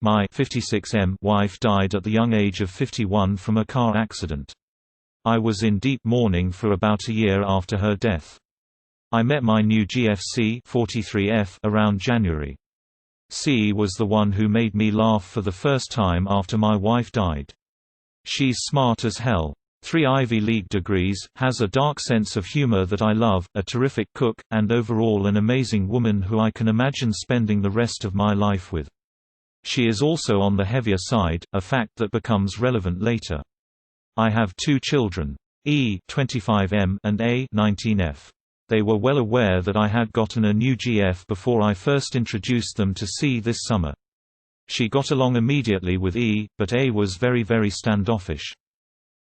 My 56M wife died at the young age of 51 from a car accident. I was in deep mourning for about a year after her death. I met my new GFC 43F around January. C was the one who made me laugh for the first time after my wife died. She's smart as hell. 3 Ivy League degrees, has a dark sense of humor that I love, a terrific cook, and overall an amazing woman who I can imagine spending the rest of my life with. She is also on the heavier side, a fact that becomes relevant later. I have 2 children, E 25M and A 19F. They were well aware that I had gotten a new GF before I first introduced them to C this summer. She got along immediately with E, but A was very standoffish.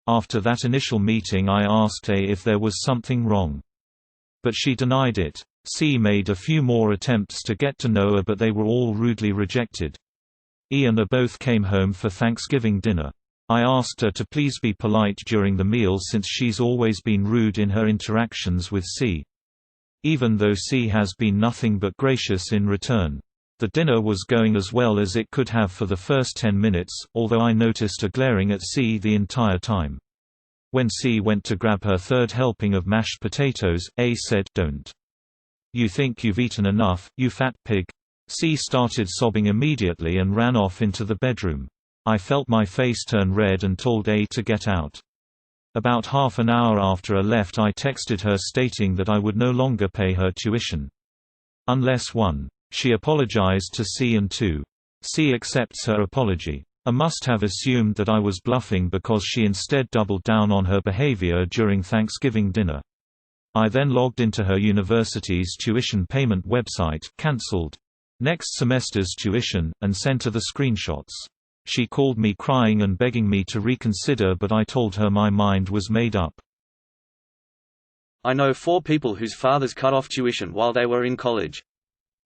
After that initial meeting I asked A if there was something wrong. But she denied it. C made a few more attempts to get to know her, but they were all rudely rejected. E and A both came home for Thanksgiving dinner. I asked her to please be polite during the meal since she's always been rude in her interactions with C. Even though C has been nothing but gracious in return. The dinner was going as well as it could have for the first 10 minutes, although I noticed her glaring at C the entire time. When C went to grab her 3rd helping of mashed potatoes, A said, "Don't. You think you've eaten enough, you fat pig?" C started sobbing immediately and ran off into the bedroom. I felt my face turn red and told A to get out. About half an hour after I left, I texted her stating that I would no longer pay her tuition. Unless 1. She apologized to C and 2. C accepts her apology. I must have assumed that I was bluffing because she instead doubled down on her behavior during Thanksgiving dinner. I then logged into her university's tuition payment website, cancelled next semester's tuition, and sent her the screenshots. She called me crying and begging me to reconsider, but I told her my mind was made up. I know 4 people whose fathers cut off tuition while they were in college.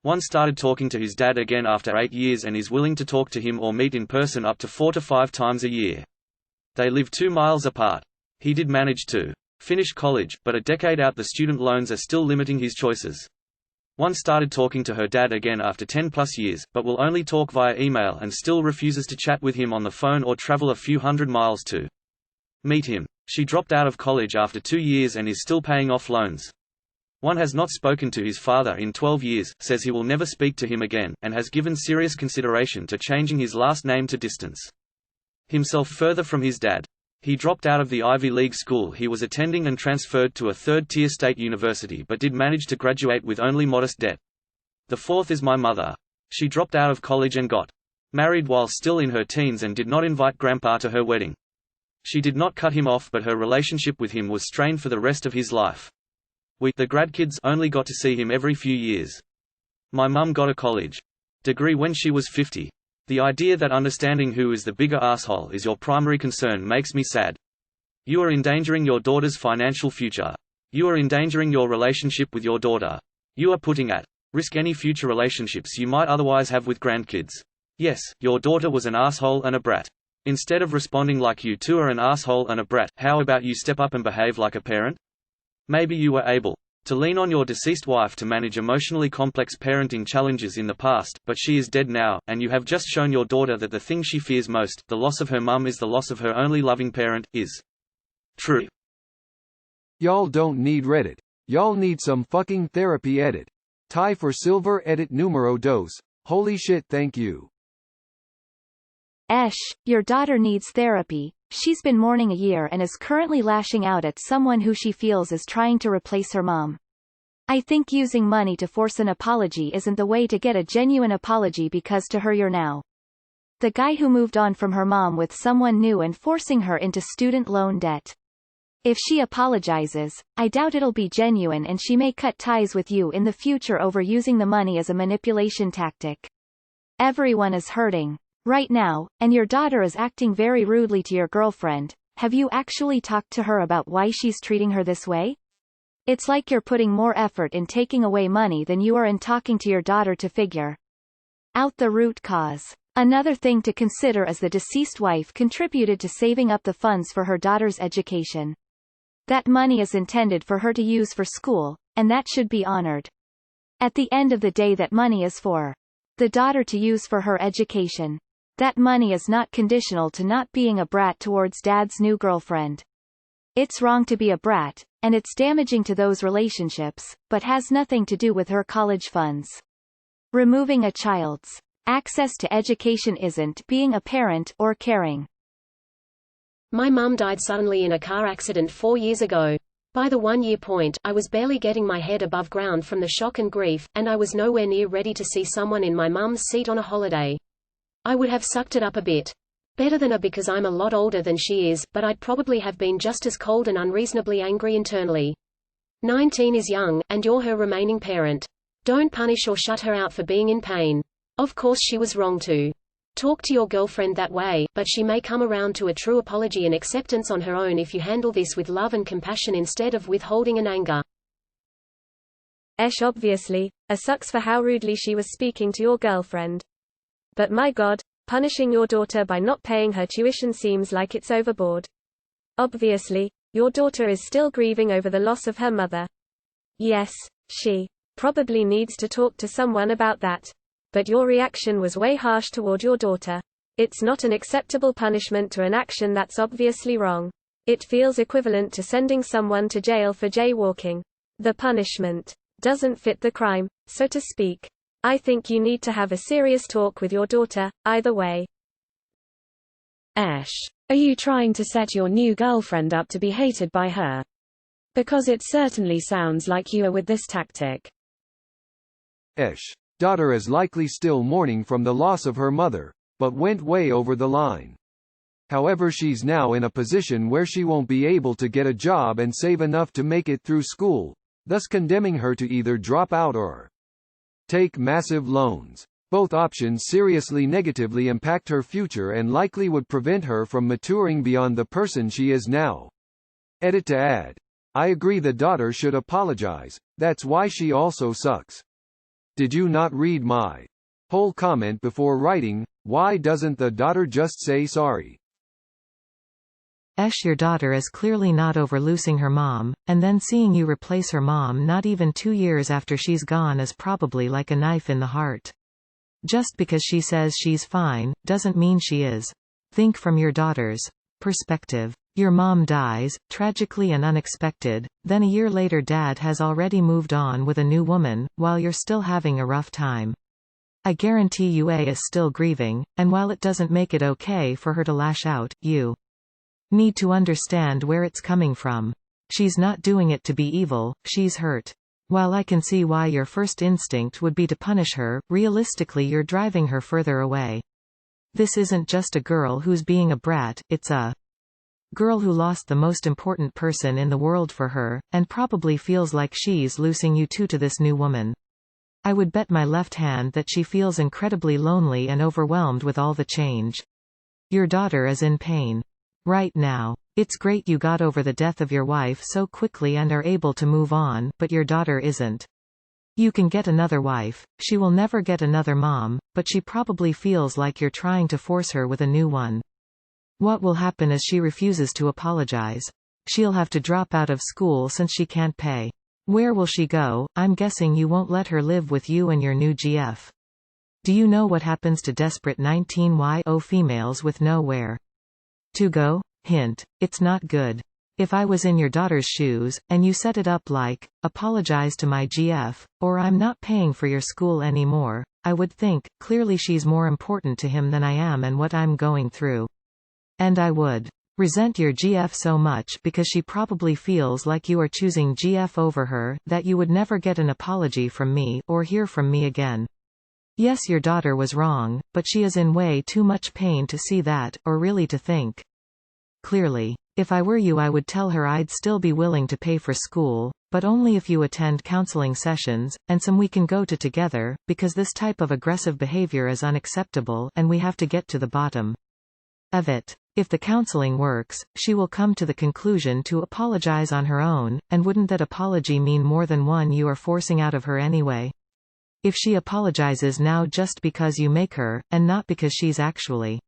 One started talking to his dad again after 8 years and is willing to talk to him or meet in person up to 4 to 5 times a year. They live 2 miles apart. He did manage to finish college, but a decade out the student loans are still limiting his choices. One started talking to her dad again after 10+ years, but will only talk via email and still refuses to chat with him on the phone or travel a few hundred miles to meet him. She dropped out of college after 2 years and is still paying off loans. One has not spoken to his father in 12 years, says he will never speak to him again, and has given serious consideration to changing his last name to distance himself further from his dad. He dropped out of the Ivy League school he was attending and transferred to a 3rd-tier state university, but did manage to graduate with only modest debt. The 4th is my mother. She dropped out of college and got married while still in her teens and did not invite Grandpa to her wedding. She did not cut him off, but her relationship with him was strained for the rest of his life. We, the grandkids, only got to see him every few years. My mum got a college degree when she was 50. The idea that understanding who is the bigger asshole is your primary concern makes me sad. You are endangering your daughter's financial future. You are endangering your relationship with your daughter. You are putting at risk any future relationships you might otherwise have with grandkids. Yes, your daughter was an asshole and a brat. Instead of responding like you two are an asshole and a brat, how about you step up and behave like a parent? Maybe you were able to lean on your deceased wife to manage emotionally complex parenting challenges in the past, but she is dead now, and you have just shown your daughter that the thing she fears most, the loss of her mum is the loss of her only loving parent, is true. Y'all don't need Reddit. Y'all need some fucking therapy. Edit. Tie for silver. Edit numero dos. Holy shit, thank you. Esh, your daughter needs therapy. She's been mourning a year and is currently lashing out at someone who she feels is trying to replace her mom. I think using money to force an apology isn't the way to get a genuine apology, because to her you're now the guy who moved on from her mom with someone new and forcing her into student loan debt. If she apologizes, I doubt it'll be genuine, and she may cut ties with you in the future over using the money as a manipulation tactic. Everyone is hurting right now, and your daughter is acting very rudely to your girlfriend. Have you actually talked to her about why she's treating her this way? It's like you're putting more effort in taking away money than you are in talking to your daughter to figure out the root cause. Another thing to consider is the deceased wife contributed to saving up the funds for her daughter's education. That money is intended for her to use for school, and that should be honored. At the end of the day, that money is for the daughter to use for her education. That money is not conditional to not being a brat towards dad's new girlfriend. It's wrong to be a brat, and it's damaging to those relationships, but has nothing to do with her college funds. Removing a child's access to education isn't being a parent or caring. My mum died suddenly in a car accident 4 years ago. By the 1-year point, I was barely getting my head above ground from the shock and grief, and I was nowhere near ready to see someone in my mum's seat on a holiday. I would have sucked it up a bit better than her because I'm a lot older than she is, but I'd probably have been just as cold and unreasonably angry internally. 19 is young, and you're her remaining parent. Don't punish or shut her out for being in pain. Of course she was wrong to talk to your girlfriend that way, but she may come around to a true apology and acceptance on her own if you handle this with love and compassion instead of withholding and anger. Obviously, sucks for how rudely she was speaking to your girlfriend. But my God, punishing your daughter by not paying her tuition seems like it's overboard. Obviously, your daughter is still grieving over the loss of her mother. Yes, she probably needs to talk to someone about that. But your reaction was way harsh toward your daughter. It's not an acceptable punishment to an action that's obviously wrong. It feels equivalent to sending someone to jail for jaywalking. The punishment doesn't fit the crime, so to speak. I think you need to have a serious talk with your daughter, either way. Ash, are you trying to set your new girlfriend up to be hated by her? Because it certainly sounds like you are with this tactic. Ash, daughter is likely still mourning from the loss of her mother, but went way over the line. However, she's now in a position where she won't be able to get a job and save enough to make it through school, thus condemning her to either drop out or take massive loans. Both options seriously negatively impact her future and likely would prevent her from maturing beyond the person she is now. Edit to add. I agree the daughter should apologize, that's why she also sucks. Did you not read my whole comment before writing? Why doesn't the daughter just say sorry? Ash, your daughter is clearly not over losing her mom, and then seeing you replace her mom not even 2 years after she's gone is probably like a knife in the heart. Just because she says she's fine, doesn't mean she is. Think from your daughter's perspective. Your mom dies, tragically and unexpected, then a year later dad has already moved on with a new woman, while you're still having a rough time. I guarantee you A is still grieving, and while it doesn't make it okay for her to lash out, you need to understand where it's coming from. She's not doing it to be evil, she's hurt. While I can see why your first instinct would be to punish her, realistically you're driving her further away. This isn't just a girl who's being a brat, it's a girl who lost the most important person in the world for her, and probably feels like she's losing you too to this new woman. I would bet my left hand that she feels incredibly lonely and overwhelmed with all the change. Your daughter is in pain right now. It's great you got over the death of your wife so quickly and are able to move on, but your daughter isn't. You can get another wife, she will never get another mom, but she probably feels like you're trying to force her with a new one. What will happen is she refuses to apologize. She'll have to drop out of school since she can't pay. Where will she go? I'm guessing you won't let her live with you and your new GF. Do you know what happens to desperate 19-year-old females with nowhere to go? Hint, it's not good. If I was in your daughter's shoes, and you set it up like, apologize to my GF, or I'm not paying for your school anymore, I would think, clearly she's more important to him than I am and what I'm going through. And I would resent your GF so much because she probably feels like you are choosing GF over her, that you would never get an apology from me, or hear from me again. Yes, your daughter was wrong, but she is in way too much pain to see that, or really to think clearly. If I were you I would tell her I'd still be willing to pay for school, but only if you attend counseling sessions, and some we can go to together, because this type of aggressive behavior is unacceptable and we have to get to the bottom of it. If the counseling works, she will come to the conclusion to apologize on her own, and wouldn't that apology mean more than one you are forcing out of her anyway? If she apologizes now just because you make her, and not because she's actually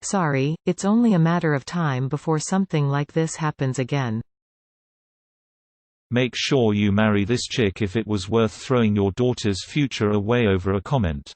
sorry, it's only a matter of time before something like this happens again. Make sure you marry this chick if it was worth throwing your daughter's future away over a comment.